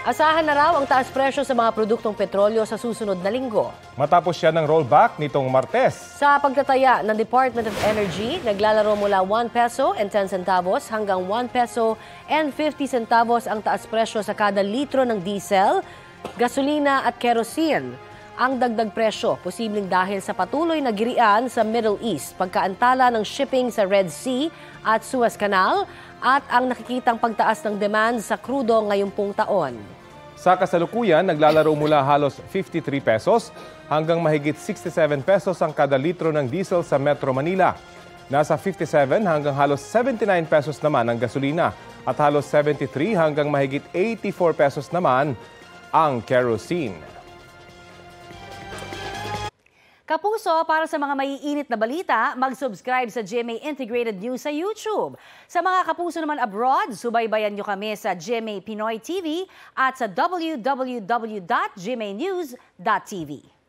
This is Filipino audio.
Asahan na raw ang taas presyo sa mga produktong petrolyo sa susunod na linggo. Matapos siya ng rollback nitong Martes. Sa pagtataya ng Department of Energy, naglalaro mula 1 peso and 10 centavos hanggang 1 peso and 50 centavos ang taas presyo sa kada litro ng diesel, gasolina at kerosene. Ang dagdag presyo, posibleng dahil sa patuloy na girian sa Middle East, pagkaantala ng shipping sa Red Sea at Suez Canal, at ang nakikitang pagtaas ng demand sa krudo ngayong pong taon. Sa kasalukuyan, naglalaro mula halos 53 pesos hanggang mahigit 67 pesos ang kada litro ng diesel sa Metro Manila. Nasa 57 hanggang halos 79 pesos naman ang gasolina at halos 73 hanggang mahigit 84 pesos naman ang kerosene. Kapuso, para sa mga maiinit na balita, mag-subscribe sa GMA Integrated News sa YouTube. Sa mga kapuso naman abroad, subaybayan nyo kami sa GMA Pinoy TV at sa www.gmanews.tv.